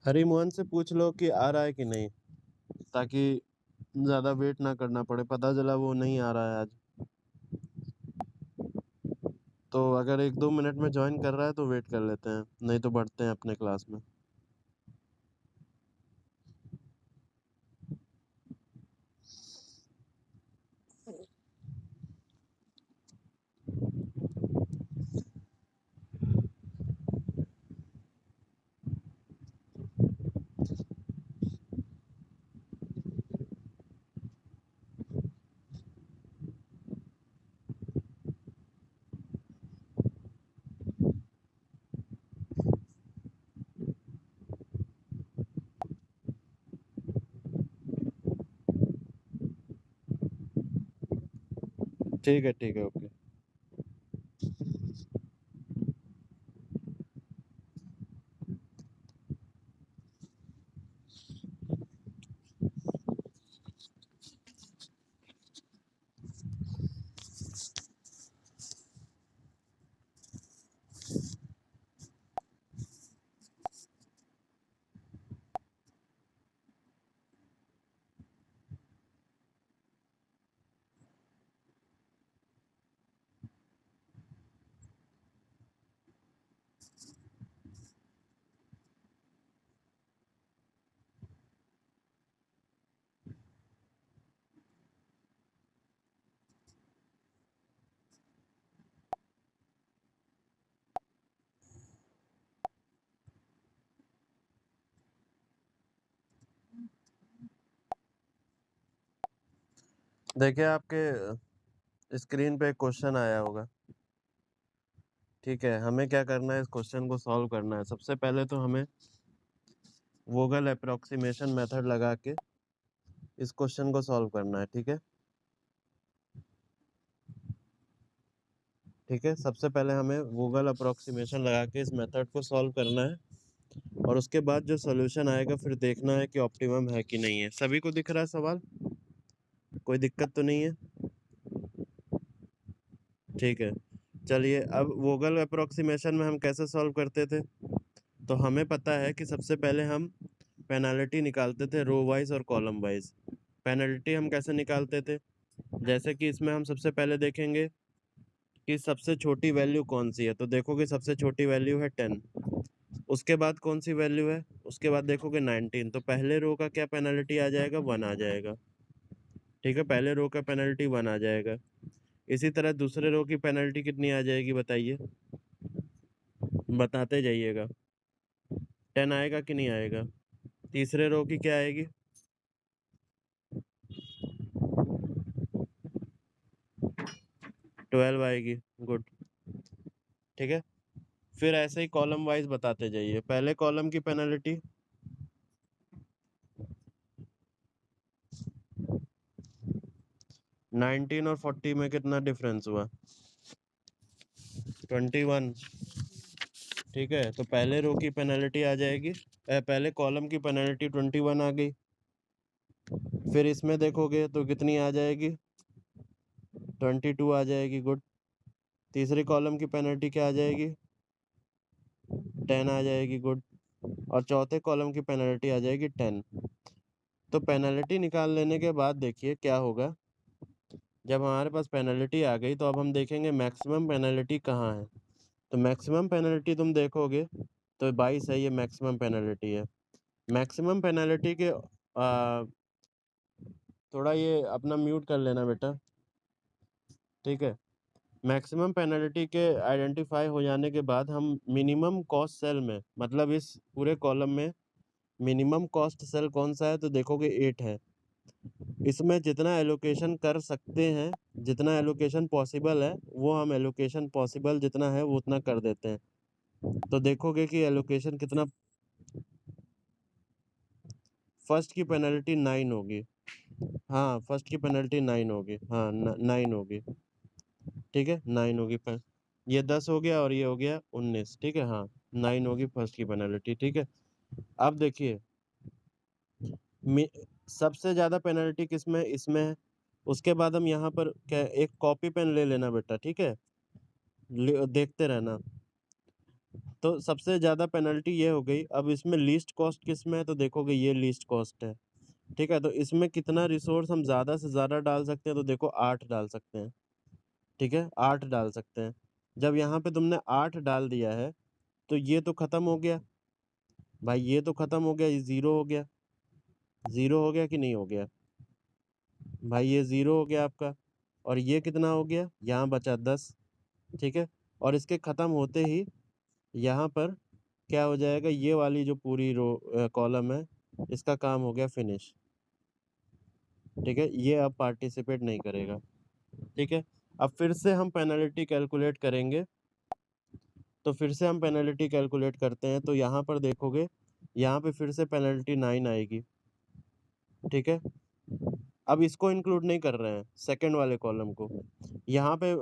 हरी मोहन से पूछ लो कि आ रहा है कि नहीं, ताकि ज़्यादा वेट ना करना पड़े। पता चला वो नहीं आ रहा है आज, तो अगर 1-2 मिनट में ज्वाइन कर रहा है तो वेट कर लेते हैं, नहीं तो बढ़ते हैं अपने क्लास में। ठीक है, ओके। देखिए, आपके स्क्रीन पे एक क्वेश्चन आया होगा। ठीक है, हमें क्या करना है, इस क्वेश्चन को सॉल्व करना है। सबसे पहले तो हमें वोगल अप्रोक्सीमेशन मेथड लगा के इस क्वेश्चन को सॉल्व करना है। ठीक है, ठीक है। सबसे पहले हमें गूगल अप्रोक्सीमेशन लगा के इस मेथड को सॉल्व करना है, और उसके बाद जो सॉल्यूशन आएगा फिर देखना है कि ऑप्टिमम है कि नहीं है। सभी को दिख रहा है सवाल? कोई दिक्कत तो नहीं है? ठीक है, चलिए। अब गूगल अप्रोक्सीमेशन में हम कैसे सॉल्व करते थे? तो हमें पता है कि सबसे पहले हम पेनाल्टी निकालते थे रो वाइज और कॉलम वाइज। पेनल्टी हम कैसे निकालते थे? जैसे कि इसमें हम सबसे पहले देखेंगे कि सबसे छोटी वैल्यू कौन सी है, तो देखोगे सबसे छोटी वैल्यू है 10। उसके बाद कौन सी वैल्यू है? उसके बाद देखोगे 19। तो पहले रो का क्या पेनल्टी आ जाएगा? 1 आ जाएगा। ठीक है, पहले रो का पेनल्टी 1 आ जाएगा। इसी तरह दूसरे रो की पेनल्टी कितनी आ जाएगी बताइए, बताते जाइएगा। 10 आएगा कि नहीं आएगा? तीसरे रो की क्या आएगी? 12 आएगी। गुड। ठीक है, फिर ऐसे ही कॉलम वाइज बताते जाइए। पहले कॉलम की पेनल्टी 19 और 40 में कितना डिफरेंस हुआ? 21। ठीक है, तो पहले रो की पेनल्टी आ जाएगी, पहले कॉलम की पेनल्टी 21 आ गई। फिर इसमें देखोगे तो कितनी आ जाएगी? 22 आ जाएगी। गुड। तीसरी कॉलम की पेनल्टी क्या आ जाएगी? 10 आ जाएगी। गुड। और चौथे कॉलम की पेनल्टी आ जाएगी 10। तो पेनल्टी निकाल लेने के बाद देखिए क्या होगा। जब हमारे पास पेनल्टी आ गई तो अब हम देखेंगे मैक्सिमम पेनल्टी कहाँ है। तो मैक्सिमम पेनल्टी तुम देखोगे तो 22 है, ये मैक्सिमम पेनल्टी है। मैक्सिमम पेनल्टी के थोड़ा ये अपना म्यूट कर लेना बेटा। ठीक है, मैक्सिमम पेनल्टी के आइडेंटिफाई हो जाने के बाद हम मिनिमम कॉस्ट सेल में, मतलब इस पूरे कॉलम में मिनिमम कॉस्ट सेल कौन सा है, तो देखोगे 8 है। इसमें जितना एलोकेशन कर सकते हैं, जितना एलोकेशन पॉसिबल है, वो हम एलोकेशन पॉसिबल जितना है वो उतना कर देते हैं। तो देखोगे कि एलोकेशन कितना। फर्स्ट की पेनल्टी 9 होगी। हाँ, फर्स्ट की पेनल्टी 9 होगी। हाँ, 9 होगी। ठीक है, 9 होगी पर ये 10 हो गया और ये हो गया 19। ठीक है, हाँ, 9 होगी फर्स्ट की पेनल्टी। ठीक है, अब देखिए सबसे ज्यादा पेनल्टी किसमें? इसमें है। उसके बाद हम यहाँ पर क्या, एक कॉपी पेन ले लेना बेटा। ठीक है, देखते रहना। तो सबसे ज़्यादा पेनल्टी ये हो गई। अब इसमें लीस्ट कॉस्ट किसमें है, तो देखोगे ये लीस्ट कॉस्ट है, ठीक है? तो इसमें कितना रिसोर्स हम ज़्यादा से ज़्यादा डाल सकते हैं, तो देखो 8 डाल सकते हैं, ठीक है? 8 डाल सकते हैं। जब यहाँ पे तुमने 8 डाल दिया है, तो ये तो खत्म हो गया, भाई ये तो खत्म हो गया, ये 0 हो गया। 0 हो गया कि नहीं हो गया? भाई ये 0 हो गया आपका, और ये कितना हो गया? यहाँ बचा 10, ठीक है? और इसके खत्म होते ही यहाँ पर क्या हो जाएगा, ये वाली जो पूरी कॉलम है, इसका काम हो गया फिनिश, ठीक है? ये अब पार्टिसिपेट नहीं करेगा, ठीक है? अब फिर से हम पेनल्टी कैलकुलेट करेंगे, तो फिर से हम पेनल्टी कैलकुलेट करते हैं, तो यहाँ पर देखोगे, यहाँ पे फिर से पेनल्टी 9 आएगी, ठीक है? अब इसको इंक्लूड नहीं कर रहे हैं, सेकंड वाले कॉलम को। यहाँ पे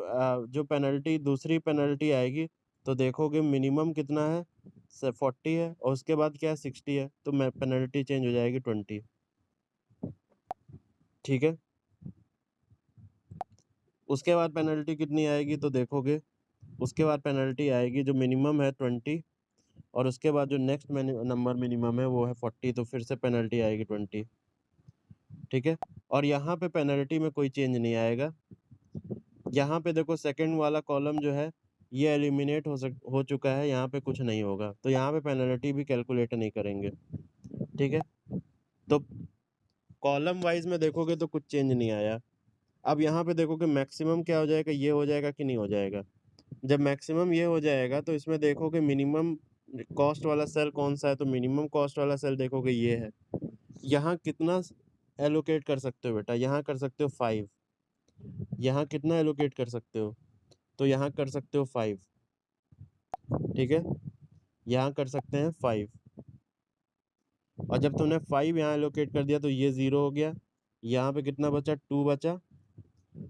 जो पेनल्टी दूसरी पेनल्टी आएगी, तो देखोगे मिनिमम कितना है, 40 है, और उसके बाद क्या है, 60 है, तो मैं पेनल्टी चेंज हो जाएगी 20, ठीक है? उसके बाद पेनल्टी कितनी आएगी, तो देखोगे उसके बाद पेनल्टी आएगी जो मिनिमम है 20, और उसके बाद जो नेक्स्ट नंबर मिनिमम है वो है 40, तो फिर से पेनल्टी आएगी 20, ठीक है? और यहाँ पे पेनल्टी में कोई चेंज नहीं आएगा। यहाँ पे देखो सेकंड वाला कॉलम जो है, ये एलिमिनेट हो चुका है, यहाँ पे कुछ नहीं होगा, तो यहाँ पे पेनल्टी भी कैलकुलेट नहीं करेंगे, ठीक है? तो कॉलम वाइज में देखोगे तो कुछ चेंज नहीं आया। अब यहाँ पे देखोगे मैक्सिमम क्या हो जाएगा, ये हो जाएगा कि नहीं हो जाएगा? जब मैक्सिमम ये हो जाएगा, तो इसमें देखोगे मिनिमम कॉस्ट वाला सेल कौन सा है, तो मिनिमम कॉस्ट वाला सेल देखोगे ये है। यहाँ कितना एलोकेट कर सकते हो बेटा, यहाँ कर सकते हो 5। यहाँ कितना एलोकेट कर सकते हो, तो यहाँ कर सकते हो 5, ठीक है? यहाँ कर सकते हैं 5, और जब तुमने 5 यहाँ एलोकेट कर दिया, तो ये 0 हो गया, यहाँ पे कितना बचा, 2 बचा,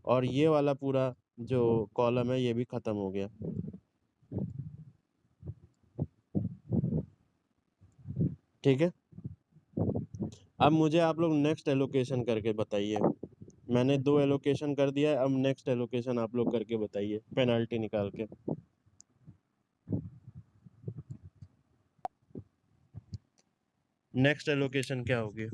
और ये वाला पूरा जो कॉलम है ये भी खत्म हो गया, ठीक है? अब मुझे आप लोग नेक्स्ट एलोकेशन करके बताइए। मैंने 2 एलोकेशन कर दिया है, अब नेक्स्ट एलोकेशन आप लोग करके बताइए पेनल्टी निकाल के। नेक्स्ट एलोकेशन क्या होगी?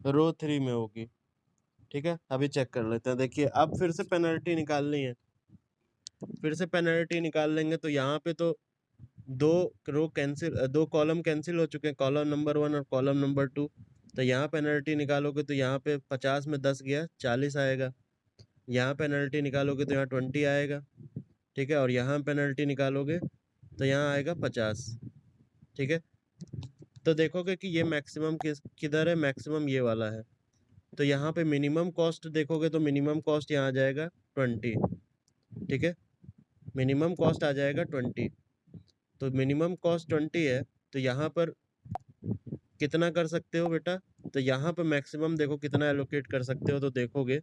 रो 3 में होगी, ठीक है? अभी चेक कर लेते हैं, देखिए अब फिर से पेनल्टी निकालनी है, फिर से पेनल्टी निकाल लेंगे, तो यहाँ पे तो 2 रो कैंसिल, 2 कॉलम कैंसिल हो चुके हैं, कॉलम नंबर 1 और कॉलम नंबर 2। तो यहाँ पेनल्टी निकालोगे, तो यहाँ पे 50 में 10 गया, 40 आएगा। यहाँ पेनल्टी निकालोगे तो यहाँ 20 आएगा, ठीक है? और यहाँ पेनल्टी निकालोगे तो यहाँ आएगा 50, ठीक है? तो देखोगे कि ये मैक्सिमम किधर है, मैक्सिमम ये वाला है। तो यहाँ पे मिनिमम कॉस्ट देखोगे, तो मिनिमम कॉस्ट यहाँ आ जाएगा 20, ठीक है? मिनिमम कॉस्ट आ जाएगा 20। तो मिनिमम कॉस्ट 20 है, तो यहाँ पर कितना कर सकते हो बेटा, तो यहाँ पे मैक्सिमम देखो कितना एलोकेट कर सकते हो, तो देखोगे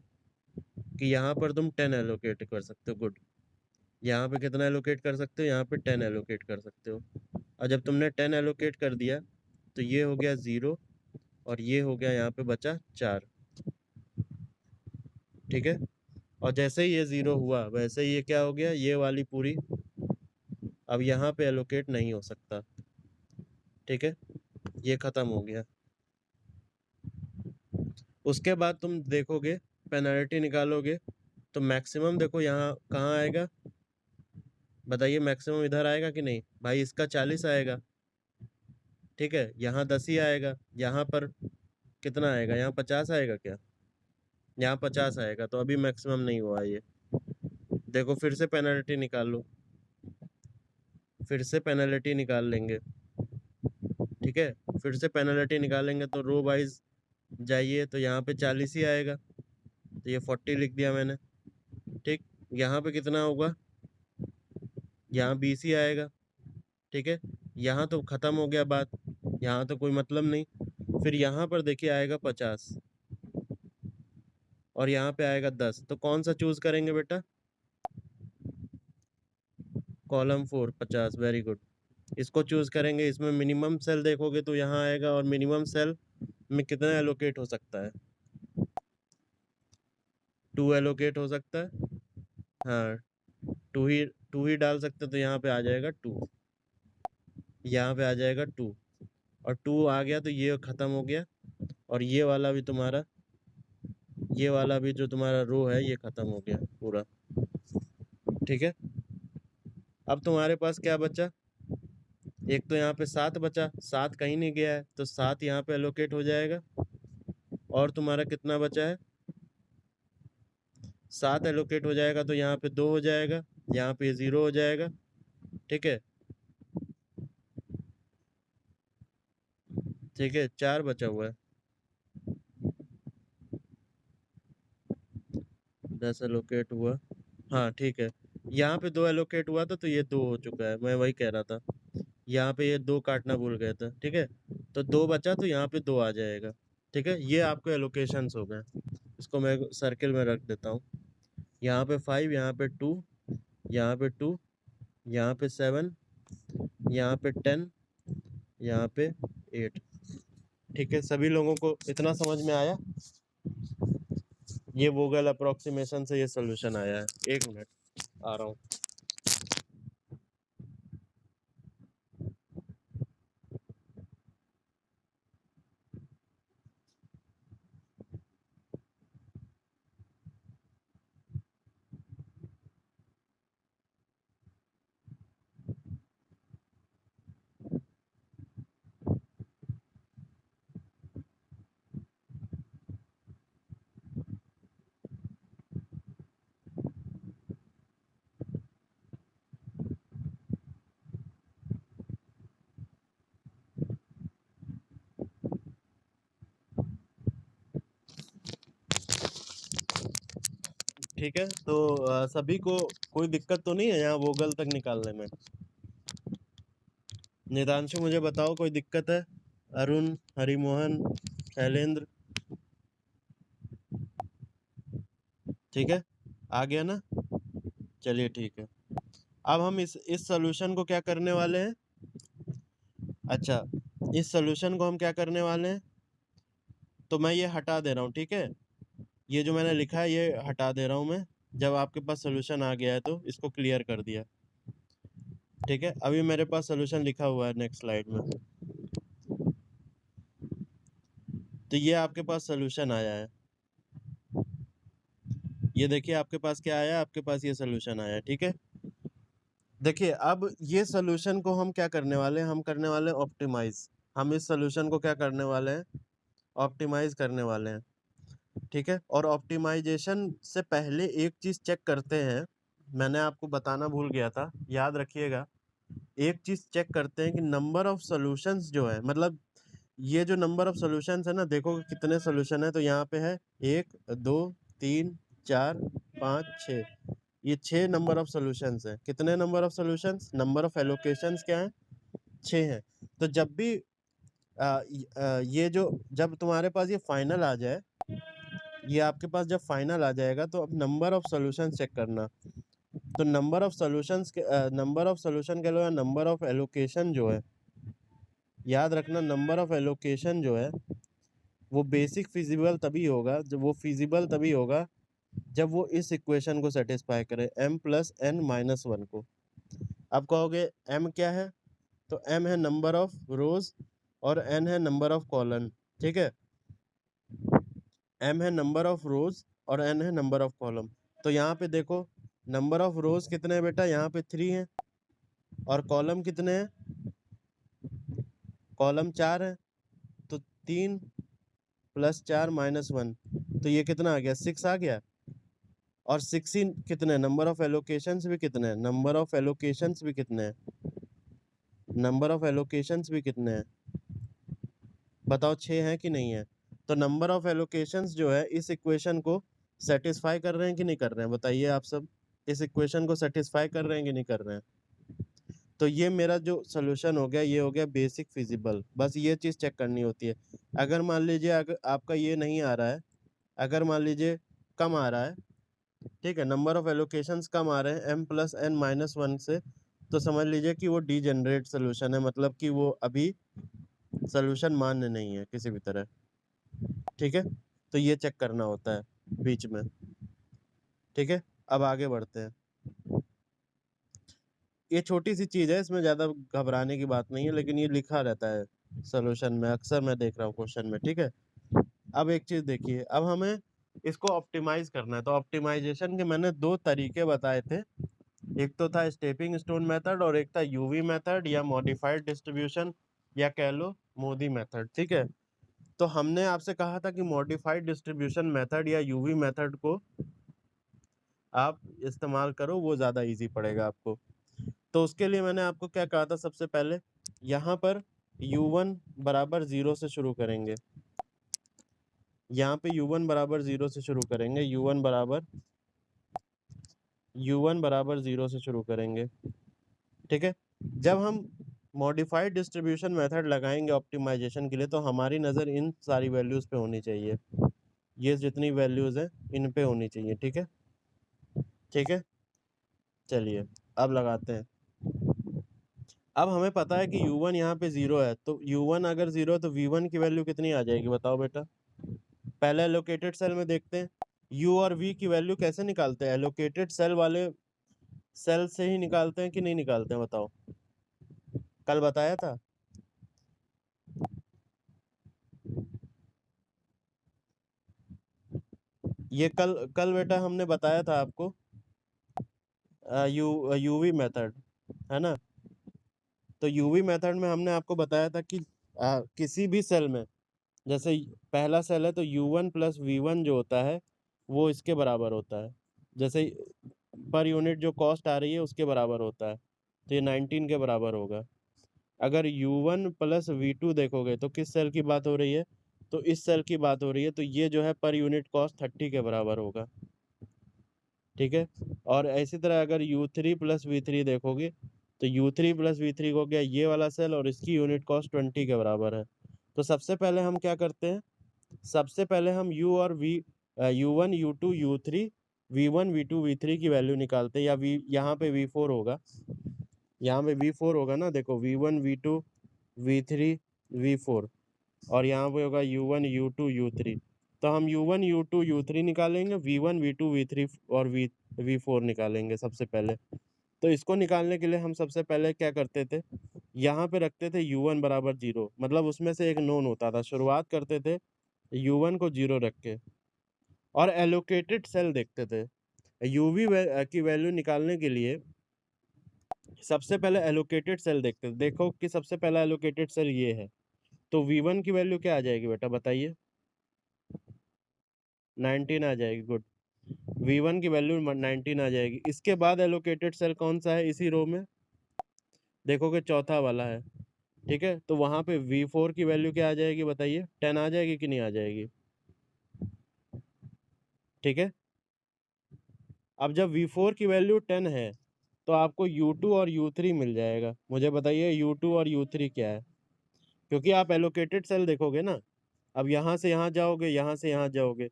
कि यहाँ पर तुम 10 एलोकेट कर सकते हो, गुड। यहाँ पे कितना एलोकेट कर सकते हो, यहाँ पे 10 एलोकेट कर सकते हो। और जब तुमने 10 एलोकेट कर दिया, तो ये हो गया 0, और ये हो गया यहाँ पे बचा 4, ठीक है? और जैसे ही ये 0 हुआ, वैसे ही ये क्या हो गया, ये वाली पूरी अब यहाँ पे एलोकेट नहीं हो सकता, ठीक है? ये खत्म हो गया। उसके बाद तुम देखोगे, पेनल्टी निकालोगे, तो मैक्सिमम देखो यहाँ कहाँ आएगा, बताइए? मैक्सिमम इधर आएगा कि नहीं? भाई इसका 40 आएगा, ठीक है? यहाँ 10 ही आएगा, यहाँ पर कितना आएगा, यहाँ 50 आएगा क्या? यहाँ 50 आएगा, तो अभी मैक्सिमम नहीं हुआ ये। देखो फिर से पेनल्टी निकाल लो, फिर से पेनल्टी निकाल लेंगे, ठीक है? फिर से पेनल्टी निकालेंगे, तो रो वाइज जाइए, तो यहाँ पे 40 ही आएगा, तो ये 40 लिख दिया मैंने, ठीक? यहाँ पे कितना होगा, यहाँ 20 ही आएगा, ठीक है, यहाँ तो खत्म हो गया बात, यहाँ तो कोई मतलब नहीं। फिर यहाँ पर देखिए आएगा 50 और यहाँ पे आएगा 10, तो कौन सा चूज करेंगे बेटा? कॉलम 4 50, वेरी गुड, इसको चूज करेंगे। इसमें मिनिमम सेल देखोगे तो यहाँ आएगा, और मिनिमम सेल में कितना एलोकेट हो सकता है? 2 एलोकेट हो सकता है। हाँ, टू ही डाल सकते, तो यहाँ पे आ जाएगा 2, यहाँ पे आ जाएगा 2, और 2 आ गया तो ये खत्म हो गया, और ये वाला भी तुम्हारा, ये वाला भी जो तुम्हारा रो है ये खत्म हो गया पूरा। ठीक है, अब तुम्हारे पास क्या बचा? एक तो यहाँ पे 7 बचा, 7 कहीं नहीं गया है, तो 7 यहाँ पे एलोकेट हो जाएगा। और तुम्हारा कितना बचा है? 7 एलोकेट हो जाएगा, तो यहाँ पे 2 हो जाएगा, यहाँ पे 0 हो जाएगा। ठीक है, ठीक है, 4 बचा हुआ है। 10 एलोकेट हुआ, हाँ ठीक है, यहाँ पे 2 एलोकेट हुआ था, तो ये 2 हो चुका है, मैं वही कह रहा था। यहाँ पे ये 2 काटना भूल गए थे। ठीक है, तो 2 बचा, तो यहाँ पे 2 आ जाएगा। ठीक है, ये आपको एलोकेशंस हो गए। इसको मैं सर्किल में रख देता हूँ। यहाँ पे 5, यहाँ पे 2, यहाँ पे 2, यहाँ पे 7, यहाँ पे 10, यहाँ पे 8। ठीक है, सभी लोगों को इतना समझ में आया? ये वोगल अप्रोक्सीमेशन से ये सोल्यूशन आया है। एक मिनट, आ रहा हूँ। ठीक है, तो सभी को कोई दिक्कत तो नहीं है यहाँ वोगल तक निकालने में? निदांशु मुझे बताओ, कोई दिक्कत है? अरुण, हरिमोहन, शैलेंद्र? ठीक है, आ गया ना? चलिए ठीक है, अब हम इस सॉल्यूशन को क्या करने वाले हैं? अच्छा, इस सॉल्यूशन को हम क्या करने वाले हैं? तो मैं ये हटा दे रहा हूँ। ठीक है, ये जो मैंने लिखा है ये हटा दे रहा हूँ मैं। जब आपके पास सॉल्यूशन आ गया है तो इसको क्लियर कर दिया। ठीक है, अभी मेरे पास सॉल्यूशन लिखा हुआ है नेक्स्ट स्लाइड में। तो ये आपके पास सॉल्यूशन आया है, ये देखिए आपके पास क्या आया, आपके पास ये सॉल्यूशन आया है। ठीक है, देखिए अब ये सॉल्यूशन को हम क्या करने वाले हैं? हम करने वाले हैं ऑप्टिमाइज। हम इस सॉल्यूशन को क्या करने वाले हैं? ऑप्टिमाइज करने वाले हैं। ठीक है, और ऑप्टिमाइजेशन से पहले एक चीज चेक करते हैं, मैंने आपको बताना भूल गया था, याद रखिएगा। एक चीज चेक करते हैं कि नंबर ऑफ सॉल्यूशंस जो है, मतलब ये जो नंबर ऑफ सॉल्यूशंस है ना, देखो कितने सॉल्यूशन है। तो यहाँ पे है 1 2 3 4 5 6, ये 6 नंबर ऑफ सॉल्यूशंस है। कितने number of solutions? Number of allocations क्या है? 6 है। तो जब भी ये जो, जब तुम्हारे पास ये फाइनल आ जाए, ये आपके पास जब फाइनल आ जाएगा, तो अब नंबर ऑफ सॉल्यूशंस चेक करना। तो नंबर ऑफ सॉल्यूशंस के नंबर ऑफ सॉल्यूशन के अलावा नंबर ऑफ एलोकेशन जो है, याद रखना, नंबर ऑफ एलोकेशन जो है वो बेसिक फिजिबल तभी होगा, जब वो फिजिबल तभी होगा जब वो इस इक्वेशन को सेटिस्फाई करे, m प्लस n माइनस 1 को। अब कहोगे m क्या है? तो m है नंबर ऑफ रोज और n है नंबर ऑफ कॉलम। ठीक है, m है नंबर ऑफ रोज और n है नंबर ऑफ कॉलम। तो यहाँ पे देखो, नंबर ऑफ रोज कितने हैं बेटा? यहाँ पे 3 है। और कॉलम कितने हैं? कॉलम 4 है। तो 3 प्लस 4 माइनस 1, तो ये कितना आ गया? 6 आ गया। और 16 कितने? नंबर ऑफ एलोकेशंस भी कितने हैं? नंबर ऑफ एलोकेशंस भी कितने हैं? नंबर ऑफ एलोकेशंस भी कितने हैं? बताओ, 6 हैं कि नहीं है? तो नंबर ऑफ एलोकेशंस जो है इस इक्वेशन को सेटिस्फाई कर रहे हैं कि नहीं कर रहे हैं? बताइए आप सब, इस इक्वेशन को सेटिस्फाई कर रहे हैं कि नहीं कर रहे हैं? तो ये मेरा जो सोल्यूशन हो गया, ये हो गया बेसिक फिजिबल। बस ये चीज़ चेक करनी होती है। अगर मान लीजिए अगर आपका ये नहीं आ रहा है, अगर मान लीजिए कम आ रहा है, ठीक है, नंबर ऑफ एलोकेशंस कम आ रहे हैं m+n-1 से, तो समझ लीजिए कि वो डीजेनरेट सोल्यूशन है, मतलब कि वो अभी सोल्यूशन मान्य नहीं है किसी भी तरह। ठीक है, तो ये चेक करना होता है बीच में। ठीक है, अब आगे बढ़ते हैं। ये छोटी सी चीज़ है, इसमें ज़्यादा घबराने की बात नहीं है, लेकिन ये लिखा रहता है सॉल्यूशन में, अक्सर मैं देख रहा हूँ क्वेश्चन में। ठीक है, अब एक चीज़ देखिए, अब हमें इसको ऑप्टिमाइज करना है। तो ऑप्टिमाइजेशन के मैंने दो तरीके बताए थे, एक तो था स्टेपिंग स्टोन मेथड और एक था यूवी मेथड या मॉडिफाइड डिस्ट्रीब्यूशन या कह लो मोदी मेथड। ठीक है, तो हमने आपसे कहा था कि मॉडिफाइड डिस्ट्रीब्यूशन मेथड या यूवी मेथड को आप इस्तेमाल करो, वो ज़्यादा इजी पड़ेगा आपको। तो उसके लिए मैंने आपको क्या कहा था, सबसे पहले यहाँ पर u1 बराबर 0 से शुरू करेंगे। यहाँ पे u1 बराबर 0 से शुरू करेंगे, u1 बराबर 0 से शुरू करेंगे। ठीक है, जब हम मॉडिफाइड डिस्ट्रीब्यूशन मेथड लगाएंगे ऑप्टिमाइजेशन के लिए, तो हमारी नज़र इन सारी वैल्यूज़ पे होनी चाहिए। ये जितनी वैल्यूज़ हैं इन पे होनी चाहिए। ठीक है, ठीक है, चलिए अब लगाते हैं। अब हमें पता है कि u1 यहाँ पे 0 है, तो u1 अगर 0 है तो v1 की वैल्यू कितनी आ जाएगी, बताओ बेटा। पहले एलोकेटेड सेल में देखते हैं u और v की वैल्यू कैसे निकालते हैं। एलोकेटेड सेल वाले सेल से ही निकालते हैं कि नहीं निकालते हैं, बताओ। कल बताया था। ये कल कल बेटा हमने बताया था आपको, यूवी मेथड, है ना। तो यूवी मेथड में हमने आपको बताया था कि किसी भी सेल में, जैसे पहला सेल है तो u1 प्लस v1 जो होता है वो इसके बराबर होता है, जैसे पर यूनिट जो कॉस्ट आ रही है उसके बराबर होता है, तो ये 19 के बराबर होगा। अगर u1 प्लस v2 देखोगे तो किस सेल की बात हो रही है, तो इस सेल की बात हो रही है, तो ये जो है पर यूनिट कॉस्ट 30 के बराबर होगा। ठीक है, और इसी तरह अगर u3 प्लस v3 देखोगे तो u3 प्लस v3 हो गया ये वाला सेल, और इसकी यूनिट कॉस्ट 20 के बराबर है। तो सबसे पहले हम क्या करते हैं, सबसे पहले हम u और v, u1 u2 u3 v1 v2 v3 की वैल्यू निकालते हैं, या v यहाँ पे v4 होगा, यहाँ पे v4 होगा ना, देखो v1 v2 v3 v4, और यहाँ पे होगा u1 u2 u3। तो हम u1 u2 u3 निकालेंगे, v1 v2 v3 और v4 निकालेंगे सबसे पहले। तो इसको निकालने के लिए हम सबसे पहले क्या करते थे, यहाँ पे रखते थे u1 बराबर 0, मतलब उसमें से एक नोन होता था, शुरुआत करते थे u1 को 0 रख के, और एलोकेटेड सेल देखते थे। यूवी की वैल्यू निकालने के लिए सबसे पहले एलोकेटेड सेल देखते थे। देखो कि सबसे पहला एलोकेटेड सेल ये है, तो v1 की वैल्यू क्या आ जाएगी बेटा, बताइए। 19 आ जाएगी, गुड। v1 की वैल्यू 19 आ जाएगी। इसके बाद एलोकेटेड सेल कौन सा है इसी रो में, देखोगे चौथा वाला है। ठीक है, तो वहां पे v4 की वैल्यू क्या आ जाएगी, बताइए। 10 आ जाएगी कि नहीं आ जाएगी। ठीक है, अब जब v4 की वैल्यू 10 है तो आपको u2 और u3 मिल जाएगा। मुझे बताइए u2 और u3 क्या है, क्योंकि आप एलोकेटेड सेल देखोगे ना। अब यहाँ से यहाँ जाओगे, यहाँ से यहाँ जाओगे,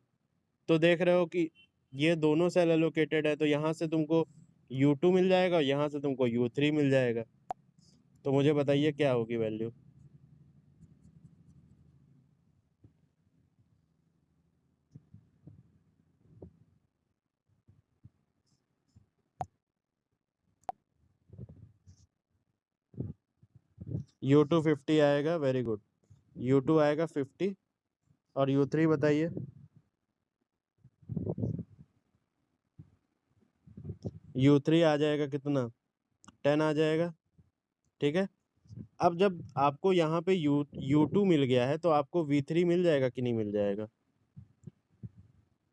तो देख रहे हो कि ये दोनों सेल एलोकेटेड है, तो यहाँ से तुमको u2 मिल जाएगा, यहाँ से तुमको u3 मिल जाएगा। तो मुझे बताइए क्या होगी वैल्यू। u2 50 आएगा, वेरी गुड। u2 आएगा 50, और u3 बताइए। u3 आ जाएगा कितना, 10 आ जाएगा। ठीक है, अब जब आपको यहाँ पे u2 मिल गया है, तो आपको v3 मिल जाएगा कि नहीं मिल जाएगा।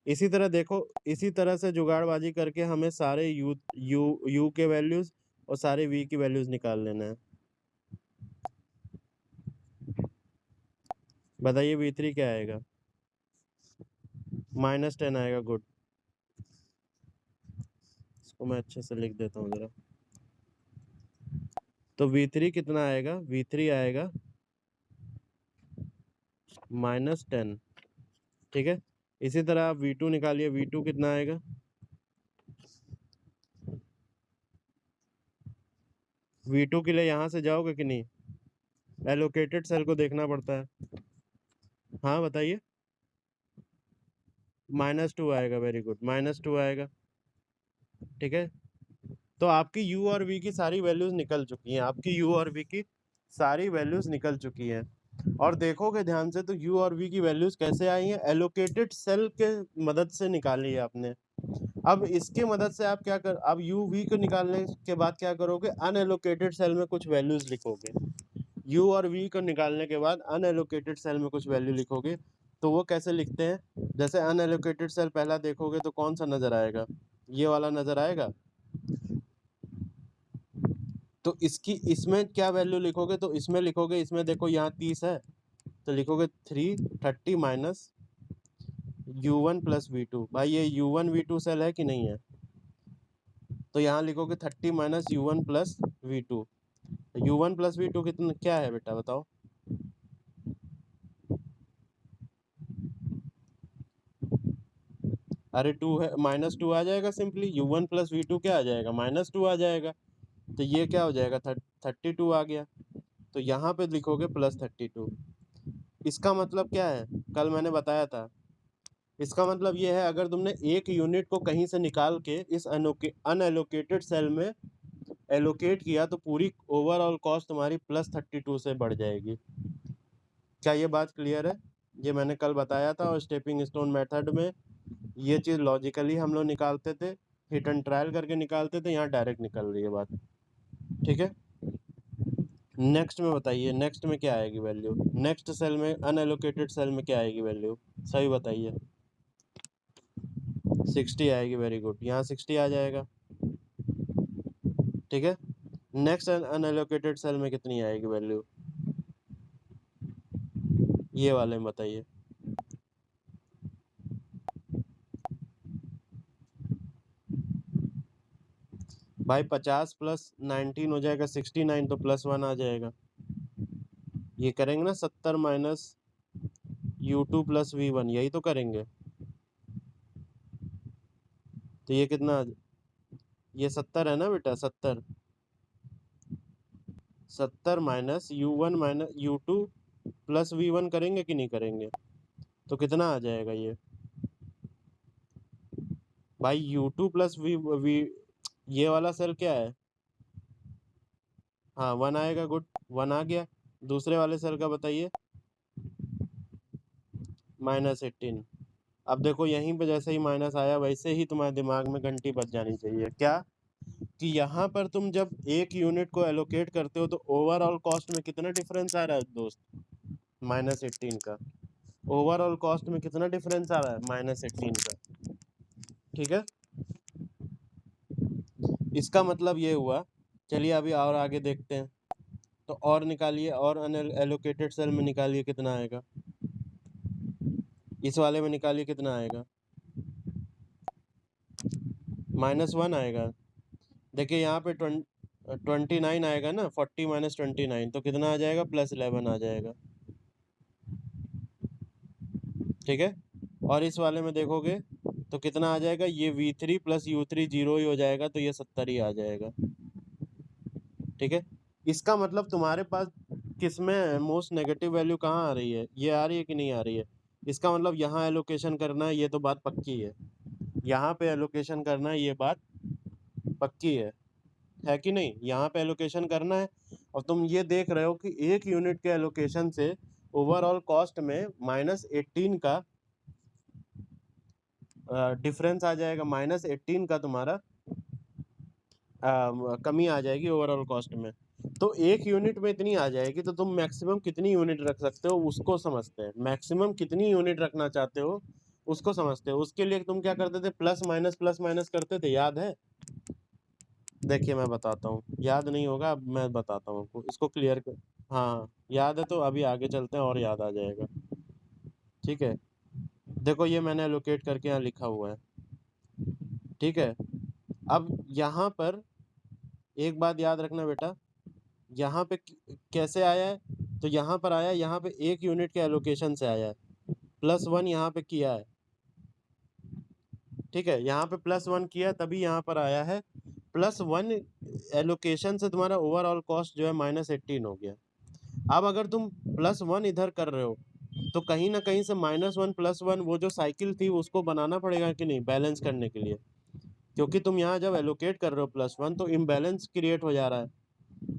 इसी तरह देखो, इसी तरह से जुगाड़बाजी करके हमें सारे u के वैल्यूज और सारे v की वैल्यूज निकाल लेना है। बताइए v3 क्या आएगा, -10 आएगा, गुड। इसको मैं अच्छे से लिख देता हूँ जरा। तो V3 कितना आएगा, V3 आएगा -10, ठीक है। इसी तरह आप V2 निकालिए, V2 कितना आएगा, V2 के लिए यहाँ से जाओगे कि नहीं, एलोकेटेड सेल को देखना पड़ता है। हाँ बताइए, -2 आएगा, वेरी गुड, -2 आएगा, ठीक है। तो आपकी U और V की सारी वैल्यूज निकल चुकी हैं, आपकी U और V की सारी वैल्यूज निकल चुकी हैं। और देखोगे ध्यान से तो U और V की वैल्यूज कैसे आई हैं, एलोकेटेड सेल के मदद से निकाली है आपने। अब इसके मदद से आप क्या कर, अब U V को निकालने के बाद क्या करोगे, अनएलोकेटेड सेल में कुछ वैल्यूज लिखोगे। U और V को निकालने के बाद अनएलोकेटेड सेल में कुछ वैल्यू लिखोगे। तो वो कैसे लिखते हैं, जैसे अनएलोकेटेड सेल पहला देखोगे तो कौन सा नजर आएगा, ये वाला नजर आएगा। तो इसकी इसमें क्या वैल्यू लिखोगे, तो इसमें लिखोगे, इसमें देखो यहाँ 30 है, तो लिखोगे 330 माइनस U1 प्लस V2। भाई ये U1 V2 सेल है कि नहीं है, तो यहाँ लिखोगे 30 minus U1 plus V2। U1 plus V2 कितना क्या है बेटा बताओ, अरे 2 है, -2 आ जाएगा सिंपली, U1 प्लस V2 क्या आ जाएगा, -2 आ जाएगा। तो ये क्या हो जाएगा, 32 आ गया। तो यहाँ पे लिखोगे +32। इसका मतलब क्या है, कल मैंने बताया था, इसका मतलब ये है अगर तुमने एक यूनिट को कहीं से निकाल के इस अनएलोकेटेड सेल में एलोकेट किया तो पूरी ओवरऑल कॉस्ट तुम्हारी +32 से बढ़ जाएगी। क्या ये बात क्लियर है, ये मैंने कल बताया था, और स्टेपिंग स्टोन मेथड में ये चीज़ लॉजिकली हम लोग निकालते थे, हिट एंड ट्रायल करके निकालते थे, यहाँ डायरेक्ट निकल रही है बात, ठीक है। नेक्स्ट में बताइए, नेक्स्ट में क्या आएगी वैल्यू, नेक्स्ट सेल में अनएलोकेटेड सेल में क्या आएगी वैल्यू, सही बताइए। 60 आएगी, वेरी गुड, यहाँ 60 आ जाएगा, ठीक है। नेक्स्ट अनएलोकेटेड सेल में कितनी आएगी वैल्यू, ये वाले में बताइए। भाई 50 प्लस 19 हो जाएगा 69, तो +1 आ जाएगा। ये करेंगे ना 70 माइनस U2 प्लस V1, यही तो करेंगे। तो ये कितना, ये 70 है ना बेटा, 70 minus U1 minus U2 plus V1 करेंगे कि नहीं करेंगे, तो कितना आ जाएगा ये भाई, U2 प्लस V, ये वाला सेल क्या है, हाँ 1 आएगा, गुड, 1 आ गया। दूसरे वाले सेल का बताइए, -18। अब देखो यहीं पे जैसे ही माइनस आया वैसे ही तुम्हारे दिमाग में घंटी बज जानी चाहिए, क्या कि यहाँ पर तुम जब एक यूनिट को एलोकेट करते हो तो ओवरऑल कॉस्ट में कितना डिफरेंस आ रहा है दोस्त, -18 का। ओवरऑल कॉस्ट में कितना डिफरेंस आ रहा है, -18 का, ठीक है। इसका मतलब ये हुआ, चलिए अभी और आगे देखते हैं। तो और निकालिए, और अनएलोकेटेड सेल में निकालिए कितना आएगा, इस वाले में निकालिए कितना आएगा, -1 आएगा। देखिए यहाँ पे 29 आएगा ना, 40 माइनस 29, तो कितना आ जाएगा, +11 आ जाएगा, ठीक है। और इस वाले में देखोगे तो कितना आ जाएगा, ये V3 प्लस U3 0 ही हो जाएगा, तो ये 70 ही आ जाएगा, ठीक है। इसका मतलब तुम्हारे पास किसमें मोस्ट नेगेटिव वैल्यू कहाँ आ रही है, ये आ रही है कि नहीं आ रही है। इसका मतलब यहाँ एलोकेशन करना है, ये तो बात पक्की है, यहाँ पे एलोकेशन करना है, ये बात पक्की है कि नहीं, यहाँ पे एलोकेशन करना है। और तुम ये देख रहे हो कि एक यूनिट के एलोकेशन से ओवरऑल कॉस्ट में -18 का डिफरेंस आ जाएगा, -18 का तुम्हारा कमी आ जाएगी ओवरऑल कॉस्ट में। तो एक यूनिट में इतनी आ जाएगी, तो तुम मैक्सिमम कितनी यूनिट रख सकते हो उसको समझते हैं, मैक्सिमम कितनी यूनिट रखना चाहते हो उसको समझते हो। उसके लिए तुम क्या करते थे, प्लस माइनस करते थे, याद है। देखिए मैं बताता हूँ, याद नहीं होगा, अब मैं बताता हूँ आपको, इसको क्लियर कर। हाँ याद है, तो अभी आगे चलते हैं और याद आ जाएगा, ठीक है। देखो ये मैंने एलोकेट करके यहाँ लिखा हुआ है, ठीक है। अब यहाँ पर एक बात याद रखना बेटा, यहाँ पे कैसे आया है, तो यहाँ पर आया, यहाँ पे 1 यूनिट के एलोकेशन से आया है, +1 यहाँ पे किया है, ठीक है, यहाँ पे +1 किया तभी यहाँ पर आया है, +1 एलोकेशन से तुम्हारा ओवरऑल कॉस्ट जो है -18 हो गया। अब अगर तुम +1 इधर कर रहे हो, तो कहीं ना कहीं से -1 +1 वो जो साइकिल थी उसको बनाना पड़ेगा कि नहीं, बैलेंस करने के लिए, क्योंकि तुम यहाँ जब एलोकेट कर रहे हो +1 तो इम्बैलेंस क्रिएट हो जा रहा है।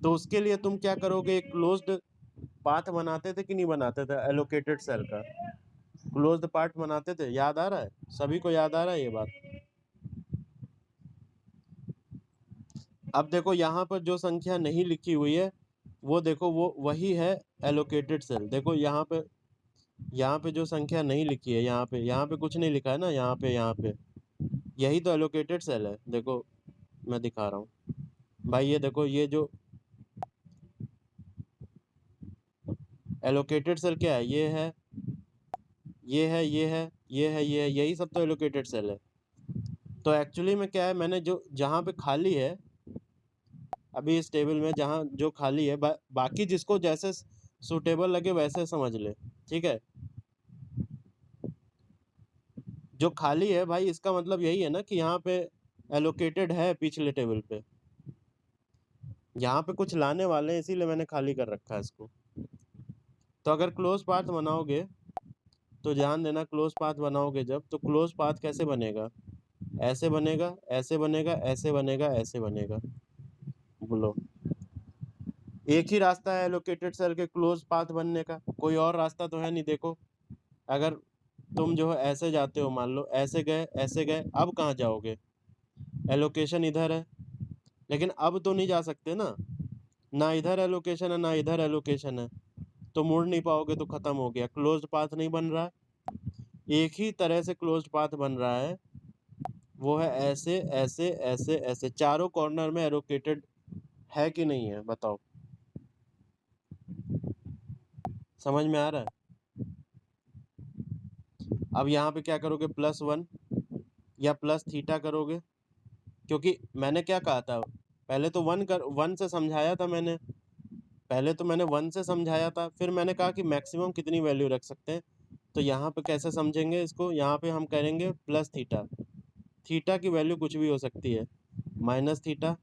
तो उसके लिए तुम क्या करोगे, एक क्लोज्ड पाथ बनाते थे कि नहीं बनाते थे, एलोकेटेड सेल का क्लोज्ड पार्ट बनाते थे, याद आ रहा है, सभी को याद आ रहा है ये बात। अब देखो यहाँ पर जो संख्या नहीं लिखी हुई है वो देखो, वो वही है एलोकेटेड सेल। देखो यहाँ पे जो संख्या नहीं लिखी है, यहाँ पे कुछ नहीं लिखा है ना, यहाँ पे यही तो एलोकेटेड सेल है। देखो मैं दिखा रहा हूँ भाई, ये देखो, ये जो एलोकेटेड सेल क्या है, ये है, ये है, ये है, ये है, ये है, यही सब तो एलोकेटेड सेल है। तो एक्चुअली में क्या है, मैंने जो जहाँ पे खाली है अभी इस टेबल में, जहाँ जो खाली है, बाकी जिसको जैसे सूटेबल लगे वैसे समझ ले, ठीक है। जो खाली है भाई, इसका मतलब यही है ना कि यहाँ पे एलोकेटेड है पिछले टेबल पे, यहाँ पे कुछ लाने वाले हैं इसीलिए मैंने खाली कर रखा है इसको। तो अगर क्लोज पाथ बनाओगे तो ध्यान देना, क्लोज पाथ बनाओगे जब, तो क्लोज पाथ कैसे बनेगा, ऐसे बनेगा, ऐसे बनेगा, ऐसे बनेगा, ऐसे बनेगा। बोलो, एक ही रास्ता है एलोकेटेड सेल के क्लोज पाथ बनने का, कोई और रास्ता तो है नहीं। देखो अगर तुम जो है ऐसे जाते हो, मान लो ऐसे गए, ऐसे गए, अब कहाँ जाओगे, एलोकेशन इधर है, लेकिन अब तो नहीं जा सकते ना, ना इधर एलोकेशन है ना इधर एलोकेशन है, तो मुड़ नहीं पाओगे, तो खत्म हो गया, क्लोज्ड पाथ नहीं बन रहा है। एक ही तरह से क्लोज्ड पाथ बन रहा है, वो है ऐसे ऐसे ऐसे ऐसे, चारों कॉर्नर में एलोकेटेड है कि नहीं है, बताओ, समझ में आ रहा है। अब यहाँ पे क्या करोगे, +1 या +θ करोगे, क्योंकि मैंने क्या कहा था, पहले तो 1 से समझाया था मैंने, पहले तो मैंने 1 से समझाया था, फिर मैंने कहा कि मैक्सिमम कितनी वैल्यू रख सकते हैं। तो यहाँ पे कैसे समझेंगे इसको, यहाँ पे हम करेंगे +θ, थीटा की वैल्यू कुछ भी हो सकती है, -θ,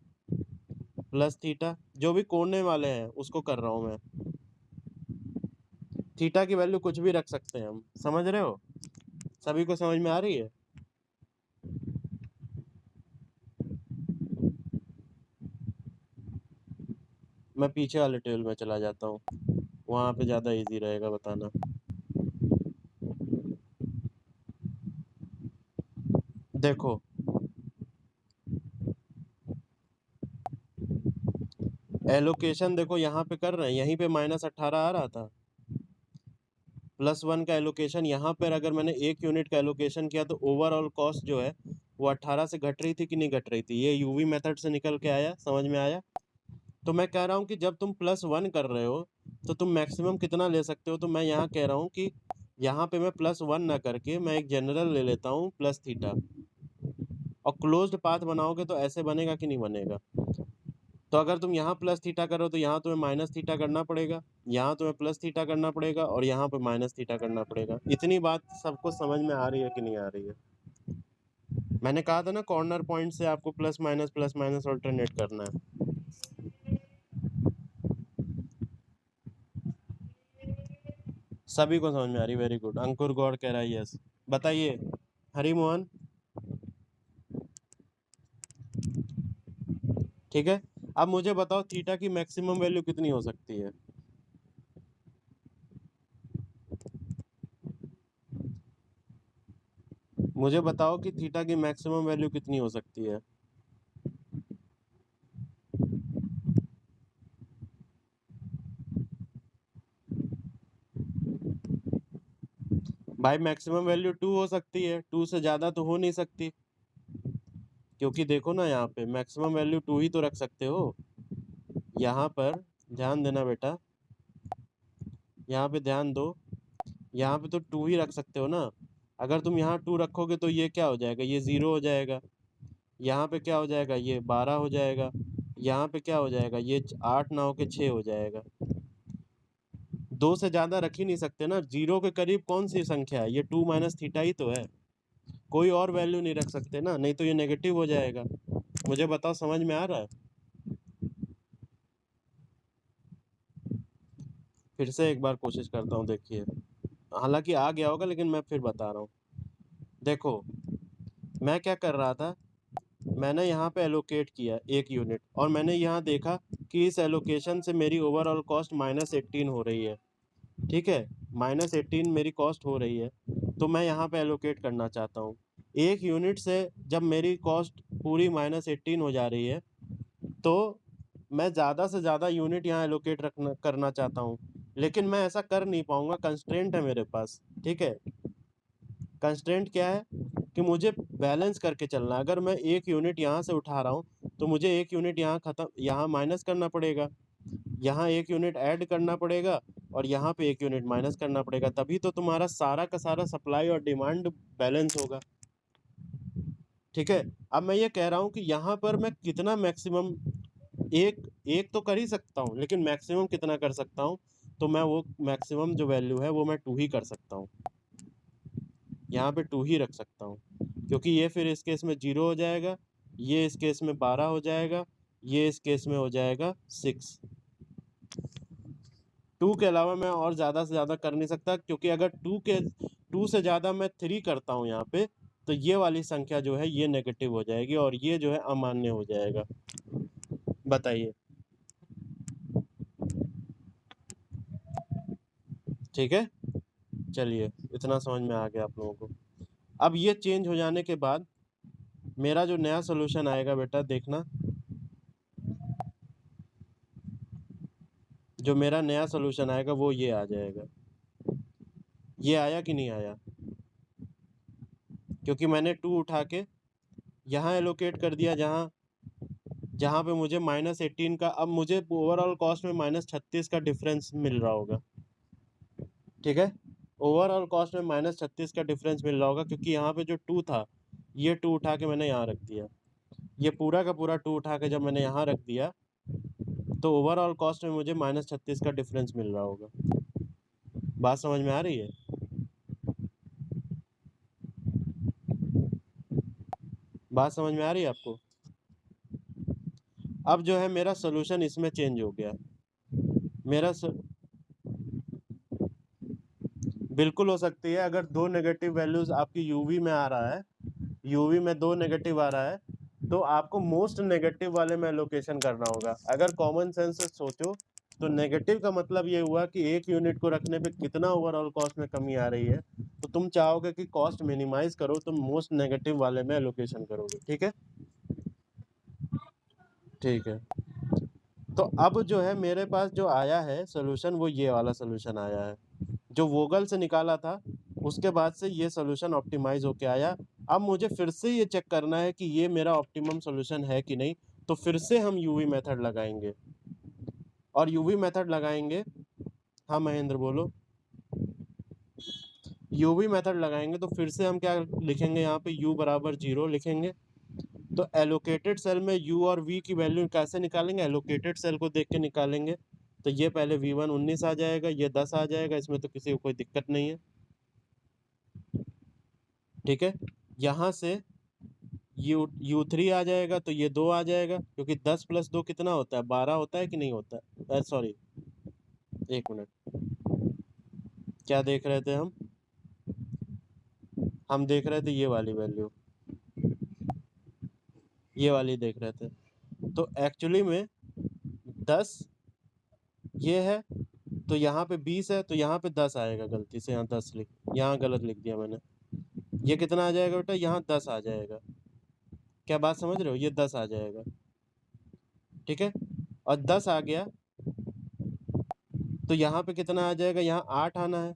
+θ, जो भी कोने वाले हैं उसको कर रहा हूँ मैं, थीटा की वैल्यू कुछ भी रख सकते हैं हम, समझ रहे हो, सभी को समझ में आ रही है। मैं पीछे वाले टेबल में चला जाता हूँ, वहाँ पे ज़्यादा इजी रहेगा बताना। देखो एलोकेशन, देखो यहाँ पे कर रहे हैं, यहीं पे -18 आ रहा था, +1 का एलोकेशन यहाँ पर अगर मैंने 1 यूनिट का एलोकेशन किया तो ओवरऑल कॉस्ट जो है वो 18 से घट रही थी कि नहीं घट रही थी, ये यूवी मेथड से निकल के आया, समझ में आया। तो मैं कह रहा हूँ कि जब तुम +1 कर रहे हो तो तुम मैक्सिमम कितना ले सकते हो, तो मैं यहाँ कह रहा हूँ कि यहाँ पे मैं +1 ना करके मैं एक जनरल ले लेता हूँ +θ, और क्लोज्ड पाथ बनाओगे तो ऐसे बनेगा कि नहीं बनेगा। तो अगर तुम यहाँ +θ करो तो यहाँ तुम्हें -θ करना पड़ेगा, यहाँ तुम्हें +θ करना पड़ेगा, और यहाँ पे -θ करना पड़ेगा। इतनी बात सबको समझ में आ रही है कि नहीं आ रही है। मैंने कहा था ना, कॉर्नर पॉइंट से आपको प्लस माइनस ऑल्टरनेट करना है। सभी को समझ में आ रही, वेरी गुड, अंकुर गौड़ कह रहा है यस। बताइए हरिमोहन, ठीक है। अब मुझे बताओ थीटा की मैक्सिमम वैल्यू कितनी हो सकती है, मुझे बताओ कि थीटा की मैक्सिमम वैल्यू कितनी हो सकती है। भाई मैक्सिमम वैल्यू 2 हो सकती है, 2 से ज़्यादा तो हो नहीं सकती, क्योंकि देखो ना यहाँ पे मैक्सिमम वैल्यू 2 ही तो रख सकते हो। यहाँ पर ध्यान देना बेटा, यहाँ पे ध्यान दो, यहाँ पे तो 2 ही रख सकते हो ना। अगर तुम यहाँ 2 रखोगे तो ये क्या हो जाएगा, ये 0 हो जाएगा, यहाँ पे क्या हो जाएगा, ये 12 हो जाएगा, यहाँ पे क्या हो जाएगा, ये 8 9 के 6 हो जाएगा। 2 से ज़्यादा रख ही नहीं सकते ना, 0 के करीब कौन सी संख्या है, ये 2 माइनस थीटा ही तो है, कोई और वैल्यू नहीं रख सकते ना, नहीं तो ये नेगेटिव हो जाएगा। मुझे बताओ समझ में आ रहा है? फिर से एक बार कोशिश करता हूँ, देखिए, हालांकि आ गया होगा लेकिन मैं फिर बता रहा हूँ। देखो मैं क्या कर रहा था, मैंने यहाँ पे एलोकेट किया 1 यूनिट और मैंने यहाँ देखा कि इस एलोकेशन से मेरी ओवरऑल कॉस्ट -18 हो रही है, ठीक है, -18 मेरी कॉस्ट हो रही है, तो मैं यहाँ पे एलोकेट करना चाहता हूँ। 1 यूनिट से जब मेरी कॉस्ट पूरी -18 हो जा रही है, तो मैं ज़्यादा से ज़्यादा यूनिट यहाँ एलोकेट करना चाहता हूँ, लेकिन मैं ऐसा कर नहीं पाऊँगा, कंस्ट्रेंट है मेरे पास, ठीक है। कंस्ट्रेंट क्या है कि मुझे बैलेंस करके चलना है, अगर मैं 1 यूनिट यहाँ से उठा रहा हूँ, तो मुझे 1 यूनिट यहाँ माइनस करना पड़ेगा, यहाँ 1 यूनिट ऐड करना पड़ेगा और यहाँ पे 1 यूनिट माइनस करना पड़ेगा, तभी तो तुम्हारा सारा का सारा सप्लाई और डिमांड बैलेंस होगा, ठीक है। अब मैं ये कह रहा हूँ कि यहाँ पर मैं कितना मैक्सिमम एक तो कर ही सकता हूँ, लेकिन मैक्सिमम कितना कर सकता हूँ, तो मैं वो मैक्सिमम जो वैल्यू है वो मैं 2 ही कर सकता हूँ, यहाँ पे 2 ही रख सकता हूँ, क्योंकि ये फिर इस केस में 0 हो जाएगा, ये इस केस में 12 हो जाएगा, ये इस केस में हो जाएगा 6। 2 के अलावा मैं और ज़्यादा से ज़्यादा कर नहीं सकता, क्योंकि अगर 2 से ज़्यादा मैं 3 करता हूँ यहाँ पे, तो ये वाली संख्या जो है ये नेगेटिव हो जाएगी और ये जो है अमान्य हो जाएगा। बताइए, ठीक है, चलिए इतना समझ में आ गया आप लोगों को। अब ये चेंज हो जाने के बाद मेरा जो नया सोल्यूशन आएगा बेटा, देखना, जो मेरा नया सोल्यूशन आएगा वो ये आ जाएगा। ये आया कि नहीं आया? क्योंकि मैंने 2 उठा के यहाँ एलोकेट कर दिया, जहाँ पे मुझे -18 का, अब मुझे ओवरऑल कॉस्ट में -36 का डिफरेंस मिल रहा होगा, ठीक है। ओवरऑल कॉस्ट में -36 का डिफरेंस मिल रहा होगा, क्योंकि यहाँ पे जो 2 था, ये 2 उठा के मैंने यहाँ रख दिया, ये पूरा का पूरा 2 उठा के जब मैंने यहाँ रख दिया, तो ओवरऑल कॉस्ट में मुझे -36 का डिफरेंस मिल रहा होगा। बात समझ में आ रही है? बात समझ में आ रही है आपको? अब जो है मेरा सोल्यूशन इसमें चेंज हो गया, मेरा बिल्कुल हो सकती है, अगर 2 नेगेटिव वैल्यूज आपकी यूवी में आ रहा है, यूवी में 2 नेगेटिव आ रहा है, तो आपको मोस्ट नेगेटिव वाले में एलोकेशन करना होगा। अगर कॉमन सेंस से सोचो, तो नेगेटिव का मतलब ये हुआ कि 1 यूनिट को रखने पे कितना ओवरऑल कॉस्ट में कमी आ रही है, तो तुम चाहोगे कि कॉस्ट मिनिमाइज करो, तुम मोस्ट नेगेटिव वाले में एलोकेशन करोगे, ठीक है, ठीक है। तो अब जो है मेरे पास जो आया है सोल्यूशन, वो ये वाला सोल्यूशन आया है, जो वोगल से निकाला था, उसके बाद से ये सोल्यूशन ऑप्टिमाइज होके आया। अब मुझे फिर से ये चेक करना है कि ये मेरा ऑप्टिमम सोल्यूशन है कि नहीं, तो फिर से हम यूवी मेथड लगाएंगे, और यूवी मेथड लगाएंगे, हाँ महेंद्र बोलो। यूवी मेथड लगाएंगे तो फिर से हम क्या लिखेंगे, यहाँ पे u बराबर 0 लिखेंगे। तो एलोकेटेड सेल में u और v की वैल्यू कैसे निकालेंगे, एलोकेटेड सेल को देख के निकालेंगे। तो ये पहले v1 19 आ जाएगा, ये 10 आ जाएगा, इसमें तो किसी को कोई दिक्कत नहीं है, ठीक है। यहाँ से u3 आ जाएगा, तो ये 2 आ जाएगा, क्योंकि 10 + 2 कितना होता है, 12 होता है कि नहीं होता है, सॉरी 1 मिनट, क्या देख रहे थे हम देख रहे थे ये वाली वैल्यू, ये वाली देख रहे थे, तो एक्चुअली में 10 ये है, तो यहाँ पे 20 है, तो यहाँ पे 10 आएगा, गलती से यहाँ 10 यहाँ गलत लिख दिया मैंने, ये कितना आ जाएगा बेटा, यहाँ 10 आ जाएगा, क्या बात समझ रहे हो, ये 10 आ जाएगा, ठीक है। और 10 आ गया, तो यहाँ पे कितना आ जाएगा, यहाँ 8 आना है,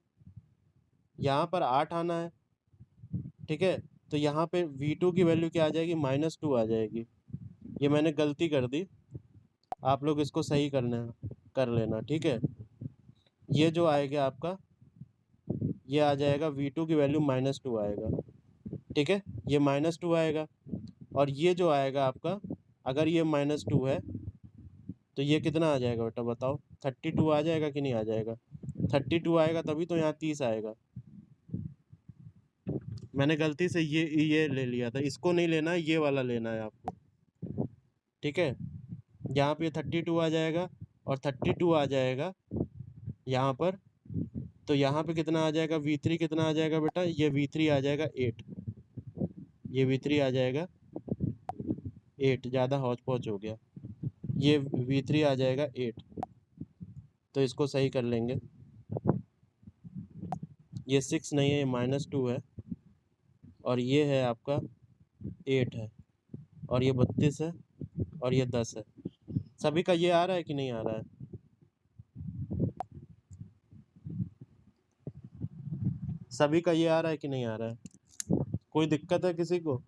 यहाँ पर 8 आना है, ठीक है। तो यहाँ पे V2 की वैल्यू क्या आ जाएगी, -2 आ जाएगी, ये मैंने गलती कर दी, आप लोग इसको सही कर लेना, ठीक है। ये जो आएगा आपका, ये आ जाएगा V2 की वैल्यू -2 आएगा, ठीक है, ये -2 आएगा, और ये जो आएगा आपका, अगर ये -2 है, तो ये कितना आ जाएगा बेटा बताओ, 32 आ जाएगा कि नहीं आ जाएगा? 32 आएगा तभी तो यहाँ 30 आएगा। मैंने गलती से ये ले लिया था, इसको नहीं लेना है, ये वाला लेना है आपको, ठीक है। यहाँ पे 32 आ जाएगा और 32 आ जाएगा यहाँ पर, तो यहाँ पे कितना आ जाएगा, V3 कितना आ जाएगा बेटा, ये V3 आ जाएगा 8, ये V3 आ जाएगा 8, ज़्यादा हौच पौच हो गया, ये V3 आ जाएगा 8, तो इसको सही कर लेंगे। ये 6 नहीं है, ये -2 है, और ये है आपका 8 है, और ये 32 है, और ये 10 है। सभी का ये आ रहा है कि नहीं आ रहा है? सभी का ये आ रहा है कि नहीं आ रहा है? कोई दिक्कत है किसी को?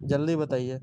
जल्दी बताइए।